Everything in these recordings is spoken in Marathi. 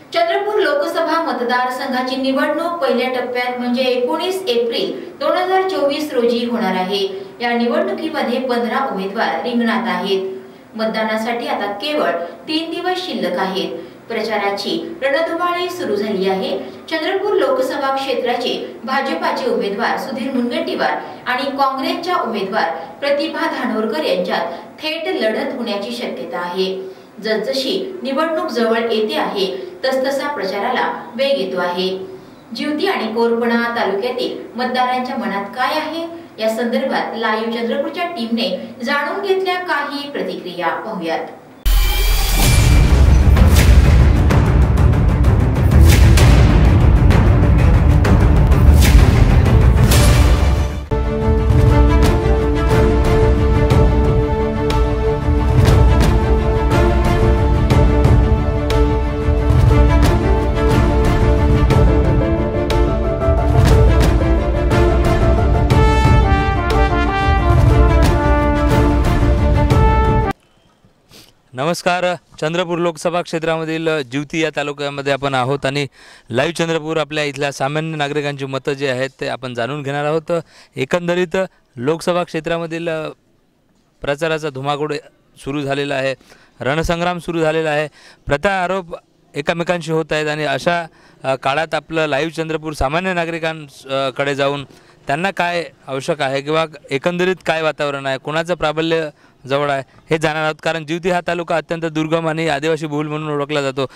चंद्रपूर लोकसभा मतदारसंघाची निवडणूक पहिल्या टप्प्यात म्हणजे 19 एप्रिल 2024 रोजी होणार आहे। या निवडणुकीमध्ये 15 उमेदवार रिंगणात आहेत। मतदानासाठी आता केवळ 3 दिवस शिल्लक आहेत। प्रचाराची रणधुमाळी सुरू झाली आहे। चंद्रपूर लोकसभा क्षेत्राचे भाजपाचे उमेदवार सुधीर मुनगंटीवार आणि काँग्रेसच्या उमेदवार प्रतिभा धानोरकर यांच्यात थेट लढत होण्याची शक्यता आहे। जसजशी निवडणूक जवळ येते आहे तसतसा प्रचाराला वेग येतो आहे। जिवती आणि कोरपणा तालुक्यातील मतदारांच्या मनात काय आहे या संदर्भात लाईव्ह चंद्रपूरच्या टीमने जाणून घेतल्या काही प्रतिक्रिया पाहूयात। नमस्कार, चंद्रपूर लोकसभा क्षेत्रामधील जिवती या तालुक्यामध्ये आपण आहोत आणि लाईव्ह चंद्रपूर आपल्या इथल्या सामान्य नागरिकांची मतं जे आहेत ते आपण जाणून घेणार आहोत। एकंदरीत लोकसभा क्षेत्रामधील प्रचाराचा धुमाकूळ सुरू झालेला आहे, रणसंग्राम सुरू झालेला आहे, प्रत्यारोप एकमेकांशी होत आहेत आणि अशा काळात आपलं लाईव्ह चंद्रपूर सामान्य नागरिकांकडे जाऊन त्यांना काय आवश्यक आहे किंवा एकंदरीत काय वातावरण आहे, कोणाचं प्राबल्य जवळ आहे हे जाणणार आहोत। कारण जिवती हा तालुका अत्यंत दुर्गम आणि आदिवासी बहुल म्हणून ओळखला जातो।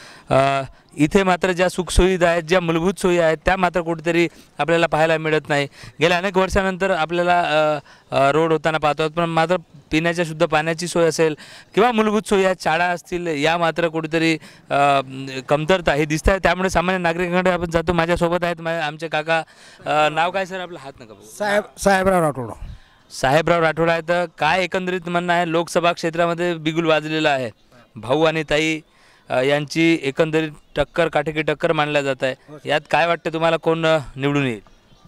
इथे मात्र ज्या सुखसुविधा आहेत, ज्या मूलभूत सोयी आहेत त्या मात्र कुठेतरी आपल्याला पाहायला मिळत नाही। गेल्या अनेक वर्षानंतर आपल्याला रोड होताना पाहतो, पण मात्र पिण्याच्या शुद्ध पाण्याची सोय असेल किंवा मूलभूत सोयी आहेत, शाळा असतील, या मात्र कुठेतरी कमतरता हे दिसत आहे। त्यामुळे सामान्य नागरिकांकडे आपण जातो। माझ्यासोबत आहेत आमचे काका। नाव काय सर आपलं? हात नका। साहेबराव राठोड। साहेबराव राठोड आहे। तर काय एकंदरीत म्हणणं आहे? लोकसभा क्षेत्रामध्ये बिगुल वाजलेला आहे, भाऊ आणि ताई यांची एकंदरीत टक्कर, काटेकी टक्कर मानल्या जात आहे। यात काय वाटतं तुम्हाला, कोण निवडून येईल?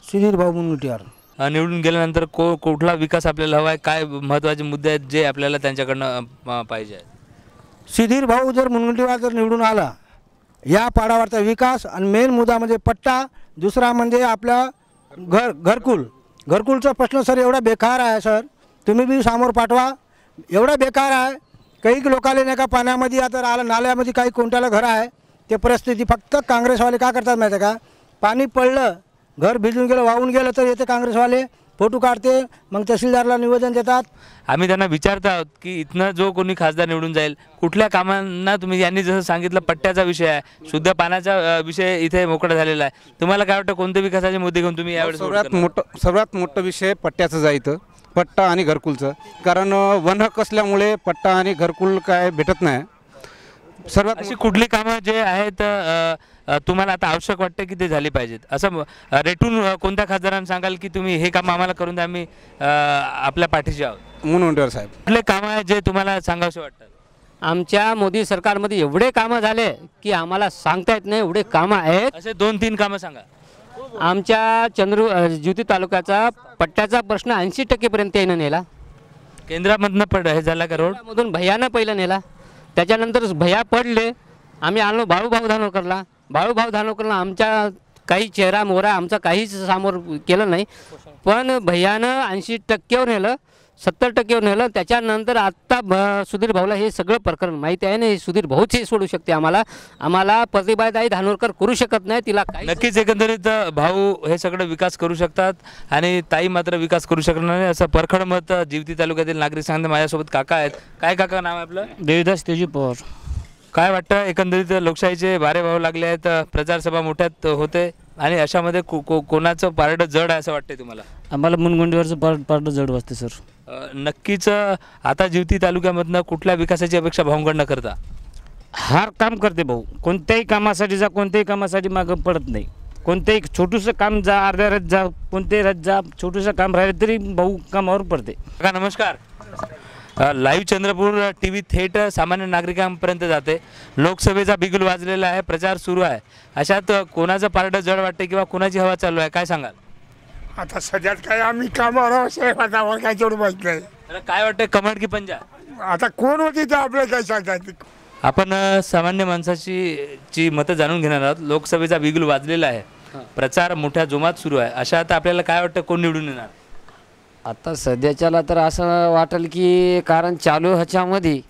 सुधीर भाऊ मुनगंटीवार निवडून गेल्यानंतर कुठला विकास आपल्याला हवा आहे? काय महत्त्वाचे मुद्दे आहेत जे आपल्याला त्यांच्याकडनं पाहिजे आहेत? सुधीर भाऊ जर मुनगंटीवार जर निवडून आला, या पाडावरचा विकास आणि मेन मुद्दा म्हणजे पट्टा, दुसरा म्हणजे आपला घरकुलचा प्रश्न सर एवढा बेकार आहे सर, तुम्ही बी समोर पाठवा। एवढा बेकार आहे, काही लोकांना नाही का पाण्यामध्ये आता आलं, नाल्यामध्ये काही कोणत्याला घर आहे ते परिस्थिती फक्त काँग्रेसवाले काय करतात माहिती आहे का? पाणी पडलं, घर भिजून गेलं, वाहून गेलं तर येते काँग्रेसवाले फोटो काढते, मग तहसीलदारला निवेदन देतात। आम्ही त्यांना विचारत आहोत की इथनं जो कोणी खासदार निवडून जाईल कुठल्या कामांना तुम्ही, यांनी जसं सांगितलं पट्ट्याचा विषय आहे, शुद्ध पाण्याचा विषय इथे मोकळा झालेला आहे, तुम्हाला काय वाटतं कोणते विकासाचे मुद्दे घेऊन तुम्ही यावेळेस? सर्वात मोठा विषय पट्ट्याचं जायचं, पट्टा आणि घरकुलचं। कारण वनहक्क असल्यामुळे पट्टा आणि घरकुल काय भेटत नाही। सर्वात अशी कुठली कामं जे आहेत तुम्हाला आता आवश्यक वाटतं की ते झाली पाहिजेत, असं रेटून कोणत्या खासदारांना सांगाल की तुम्ही हे काम आम्हाला करून द्या, आम्ही आपल्या पाठीशी आहोत? मुनगंटीवार साहेब। कुठले कामं आहेत जे तुम्हाला सांगावसे वाटतात? आमच्या मोदी सरकारमध्ये एवढे कामं झाले की आम्हाला सांगता येत नाही, एवढे कामं आहेत। असे 2-3 कामं सांगा। आमच्या जिवती तालुक्याचा पट्ट्याचा प्रश्न 80% पर्यंत यानं नेला। केंद्रामधनं हे झाला का रोड? मधून भैयानं पहिलं नेला, त्याच्यानंतर भैया पडले, आम्ही आलो बाळूभाऊ धानोरकरला। बाळूभाऊ धानोरकरला आमच्या काही चेहरा मोहरा आमचा काहीच समोर केलं नाही, पण भैयानं 80%वर नेलं, 70%वर नेलं। त्याच्यानंतर आत्ता सुधीर भाऊला हे सगळं प्रकरण माहिती आहे ना, हे सुधीर भाऊच हे सोडू शकते आम्हाला प्रतिभाताई धानोरकर करू शकत नाही, तिला नक्कीच एकंदरीत भाऊ हे सगळं विकास करू शकतात आणि ताई मात्र विकास करू शकणार नाही, असं परखड मत जिवती तालुक्यातील नागरिक सांगते। माझ्यासोबत काका आहेत। काय काका नाव आहे आपलं? देवीदास तेजी पवार। काय वाटतं एकंदरीत लोकशाहीचे भारे भाव लागले आहेत, प्रचार सभा मोठ्यात होते आणि अशामध्ये कोणाचं पारडं जड आहे असं वाटतंय तुम्हाला? आम्हाला मुनगंटीवारचं पारडं जड वाटते सर। नक्कीच आता जिवती तालुक्यामधनं कुठल्या विकासाची अपेक्षा भाऊंकडनं करता? हर काम करते भाऊ, कोणत्याही कामासाठी जा, कोणत्याही कामासाठी मागं पडत नाही। कोणतेही छोटूसं काम जा, अर्ध्या रात जा, कोणत्याही रात जा, छोटूसं काम राहिलं तरी भाऊ कामावर पडते। काका नमस्कार। लाईव्ह चंद्रपूर टीव्ही थेट सामान्य नागरिकांपर्यंत जाते। लोकसभेचा बिगुल वाजलेला आहे, प्रचार सुरू आहे, अशात कोणाचं पारडं जड वाटते किंवा कोणाची हवा चालू आहे काय सांगाल? आता सध्यात काय आम्ही कामावर आहोत, काय जोड माहित नाही। काय वाटतं, कमळ की पंजा? आता कोण होती तर आपल्याला काय सांगतात? आपण सामान्य माणसाची मतं जाणून घेणार आहोत. लोकसभेचा बिगुल वाजलेला आहे, प्रचार मोठ्या जोमात सुरू आहे. अशा आता आपल्याला काय वाटतं, कोण निवडून येणार? आता सध्याच्याला तर असं वाटेल की कारण चालू ह्याच्यामध्ये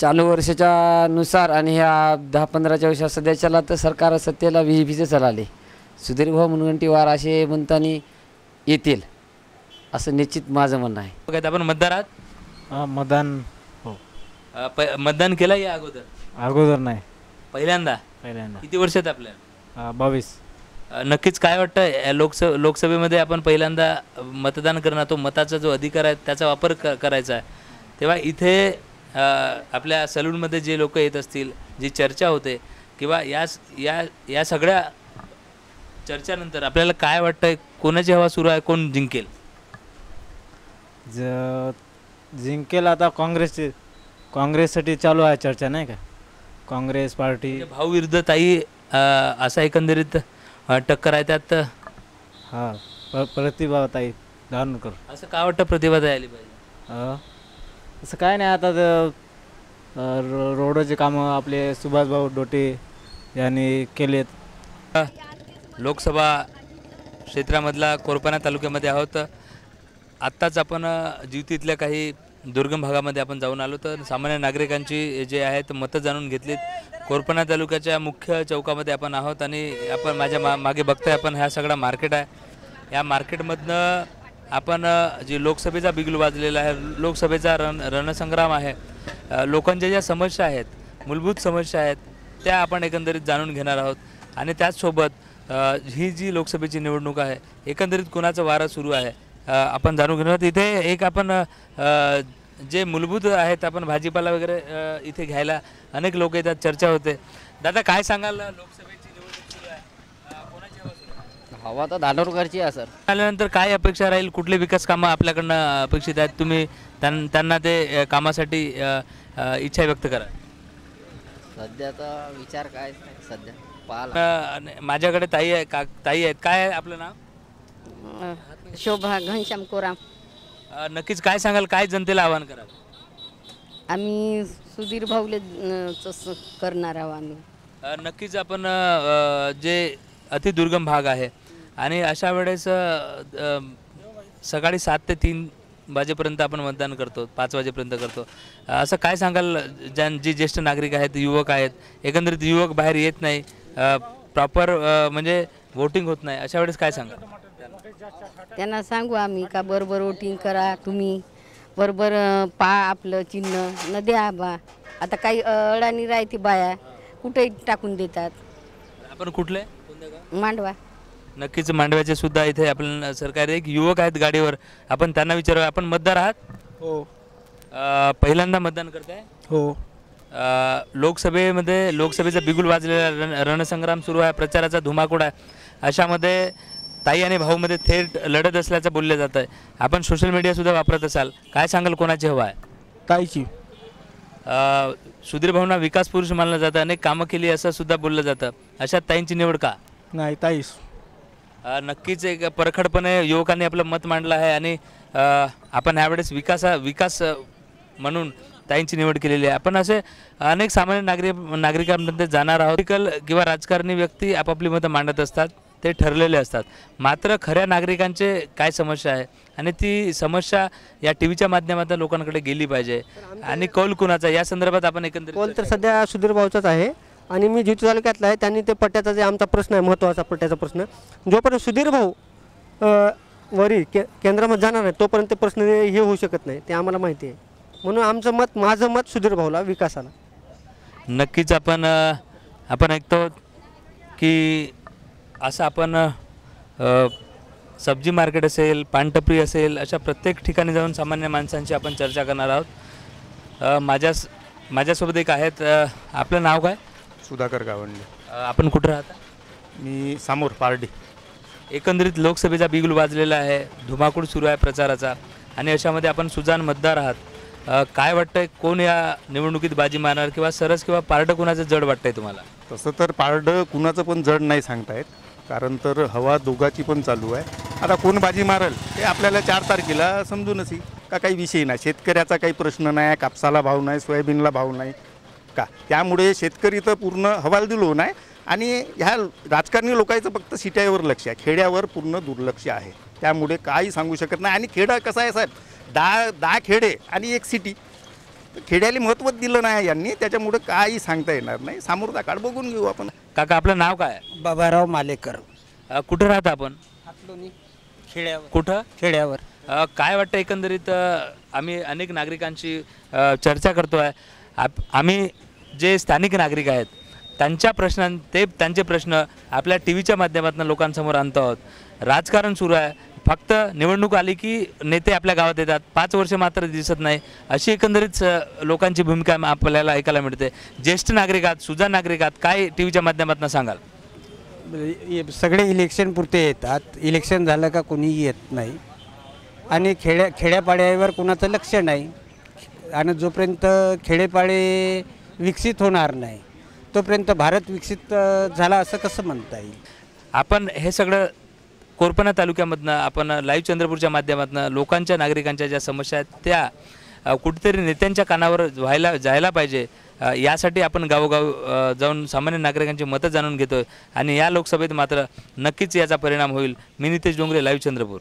चालू वर्षाच्या नुसार आणि ह्या 10-15च्या वर्षात सध्याच्याला तर सरकार सत्तेला VVPचे चालले. सुधीरभाऊ मुनगंटीवार असे म्हणताना येतील असं निश्चित माझं म्हणणं आहे. काय आपण मतदार आहात? मतदान हो. मतदान केलं या अगोदर? अगोदर नाही, पहिल्यांदा. पहिल्यांदा. किती वर्षात आपल्या? 22. नक्कीच काय वाटतं लोकसभेमध्ये आपण पहिल्यांदा मतदान करणार, तो मताचा जो अधिकार आहे त्याचा वापर करायचा आहे, तेव्हा इथे आपल्या सलूनमध्ये जे लोक येत असतील, जी चर्चा होते किंवा या सगळ्या चर्चानंतर आपल्याला काय वाटतं, कोणाची हवा सुरू आहे, कोण जिंकेल? जिंकेल आता काँग्रेससाठी चालू आहे चर्चा, नाही का? काँग्रेस पार्टी. भाऊ विरुद्ध ताई असा एकंदरीत टक्कर आहे त्यात. हां, प्रतिभाताई धारणकर. असं का वाटतं प्रतिभाताई आली पाहिजे? असं काय नाही, आता रोडचे कामं आपले सुभाषभाऊ डोटे यांनी केलेत. लोकसभा क्षेत्रामधला कोरपाना तालुक्यामध्ये आहोत. आत्ताच आपण जिवतीतल्या काही दुर्गम भागामध्ये आपण जाऊन आलो, तर सामान्य नागरिकांची जे आहेत मतं जाणून घेतलीत. कोरपाना तालुक्याच्या मुख्य चौकामध्ये आपण आहोत आणि आपण माझ्या मागे बघताय आपण हा सगळा मार्केट आहे. या मार्केटमधनं आपण जी लोकसभेचा बिगुल वाजलेला आहे, लोकसभेचा रणसंग्राम आहे, लोकांच्या ज्या समस्या आहेत, मूलभूत समस्या आहेत, त्या आपण एकंदरीत जाणून घेणार आहोत. आणि त्याचसोबत ही जी लोकसभेची निवडणूक आहे, एकंदरीत कोणाचं वारं सुरू आहे आपण जाणून घेणार आहोत. इथे एक आपण जे मूलभूत आहेत, आपण भाजीपाला वगैरे इथे घ्यायला अनेक लोक येतात, चर्चा होते. दादा काय सांगाल, लोकसभेची निवडणूक सुरू आहे, कोणाची हवा सुरू आहे? हवा तर धानोरकरची आहे सर. आल्यानंतर काय अपेक्षा राहील, कुठले विकास कामं आपल्याकडनं अपेक्षित आहेत, तुम्ही त्यांना ते कामासाठी इच्छा व्यक्त करा. सध्याचा विचार काय सध्या पाहायला. माझ्याकडे ताई आहेत. काय आहे आपलं नाव? शोभा घनश्याम कोराम. नक्कीच काय सांगाल, काय जनतेला आवाहन कराल? आम्ही सुधीर भाऊले करणार आहोत आम्ही. नक्कीच आपण जे अतिदुर्गम भाग आहे आणि अशा वेळेस सकाळी 7 ते 3 वाजेपर्यंत आपण मतदान करतो, 5 वाजेपर्यंत करतो. असं काय सांगाल, जी ज्येष्ठ नागरिक आहेत, युवक आहेत, एकंदरीत युवक बाहेर येत नाही, प्रॉपर म्हणजे वोटिंग होत नाही, अशा वेळेस काय सांगाल त्यांना? सांगू आम्ही का बरोबर वोटिंग करा, तुम्ही बरोबर आपलं चिन्ह न द्या बा. आता काही अडाणी राहते बाया, कुठेही टाकून देतात. आपण कुठले? मांडवा. नक्कीच मांडव्याचे सुद्धा इथे आपल्याला सरकारी एक युवक आहेत गाडीवर, आपण त्यांना विचारूया. आपण मतदार आहात? हो. पहिल्यांदा मतदान करताय? हो. लोकसभेचा बिगुल वाजलेला रणसंग्राम सुरू आहे, प्रचाराचा धुमाकूळ आहे. अशामध्ये ताई आणि भाऊमध्ये थेट लढत असल्याचं बोललं जात आहे. आपण सोशल मीडिया सुद्धा वापरत असाल, काय सांगाल, कोणाची हवा आहे? ताईची. सुधीर भाऊंना विकास पुरुष मानलं जातं, अनेक कामं केली असं सुद्धा बोललं जातं. अशा ताईंची निवड का? नाही, ताईच. नक्कीच एक परखडपणे युवकांनी आपलं मत मांडलं आहे आणि आपण यावेळेस विकास म्हणून ताईंची निवड केलेली आहे. आपण असे अनेक सामान्य नागरिकांमध्ये जाणार आहोत. किंवा राजकारणी व्यक्ती आपापली मतं मांडत असतात, ते ठरलेले असतात. मात्र खऱ्या नागरिकांचे काय समस्या आहे आणि ती समस्या या टीव्हीच्या माध्यमातून लोकांकडे गेली पाहिजे. आणि कौल कुणाचा या संदर्भात आपण एकंदरीत कौल तर सध्या सुधीर भाऊचाच आहे आणि मी जिवती तालुक्यातला आहे. त्यांनी ते पट्ट्याचा जे आमचा प्रश्न आहे, महत्त्वाचा पट्ट्याचा प्रश्न, जोपर्यंत सुधीर भाऊ वरी केंद्रामध्ये जाणार आहे तोपर्यंत ते प्रश्न हे होऊ शकत नाही, ते आम्हाला माहिती आहे. म्हणून माझं मत सुधीर भाऊला, विकासाला. नक्कीच आपण ऐकतो की असं आपण सब्जी मार्केट असेल, पानटपरी असेल, अशा प्रत्येक ठिकाणी जाऊन सामान्य माणसांची आपण चर्चा करणार आहोत. माझ्यासोबत एक आहेत. आपलं नाव काय? सुधाकर गावंडे. आपण कुठं राहता? मी समोर पारडी. एकंदरीत लोकसभेचा बिगुल वाजलेला आहे, धुमाकूळ सुरू आहे प्रचाराचा आणि अशामध्ये आपण सुजाण मतदार आहात. काय वाटतंय, कोण या निवडणुकीत बाजी मारणार किंवा सरस किंवा पारडं कुणाचं जड वाटतंय तुम्हाला? तसं तर पारडं कुणाचं पण जड नाही सांगता येत, कारण तर हवा दोघाची पण चालू आहे. आता कोण बाजी मारल हे आपल्याला 4 तारखेला समजूनच येईल. का काही विषय नाही, शेतकऱ्याचा काही प्रश्न नाही, कापसाला भाव नाही, सोयाबीनला भाव नाही, का? त्यामुळे शेतकरी तर पूर्ण हवालदिल होऊन आहे आणि ह्या राजकारणी लोकांचं फक्त सिट्यावर लक्ष आहे, खेड्यावर पूर्ण दुर्लक्ष आहे. त्यामुळे काही सांगू शकत नाही. आणि खेडा कसं आहे साहेब, 10 खेडे आणि 1 सिटी, खेड्याला महत्त्व दिलं नाही यांनी, त्याच्यामुळे काही सांगता येणार नाही. समोरचा काळ बघून घेऊ आपण. काका आपलं नाव काय? बाबाराव मालेकर. कुठं राहता आपण? खेड्यावर. कुठं? खेड्यावर. काय वाटतं एकंदरीत आम्ही अनेक नागरिकांची चर्चा करतो आहे. आम्ही जे स्थानिक नागरिक आहेत त्यांच्या त्यांचे प्रश्न आपल्या टी व्हीच्या माध्यमातून लोकांसमोर आणतो आहोत. राजकारण सुरू आहे, फक्त निवडणूक आली की नेते आपल्या गावात येतात, 5 वर्ष मात्र दिसत नाही, अशी एकंदरीत लोकांची भूमिका आपल्याला ऐकायला मिळते. ज्येष्ठ नागरिक आहात, सुजाण नागरिक आहात, काय टी व्हीच्या माध्यमातून सांगाल? सगळे इलेक्शन पुरते येतात, इलेक्शन झालं का कोणीही येत नाही आणि खेड्यापाड्यावर कोणाचं लक्ष नाही. आणि जोपर्यंत खेडेपाडे विकसित होणार नाही तोपर्यंत भारत विकसित झाला असं कसं म्हणता येईल? आपण हे सगळं कोरपणा तालुक्यामधनं आपण लाईव्ह चंद्रपूरच्या माध्यमातून लोकांच्या, नागरिकांच्या ज्या समस्या आहेत त्या कुठेतरी नेत्यांच्या कानावर जायला पाहिजे, यासाठी आपण गावोगाव जाऊन सामान्य नागरिकांची मतं जाणून घेतोय आणि या लोकसभेत मात्र नक्कीच याचा परिणाम होईल. मी नितेश डोंगरे, लाईव्ह चंद्रपूर.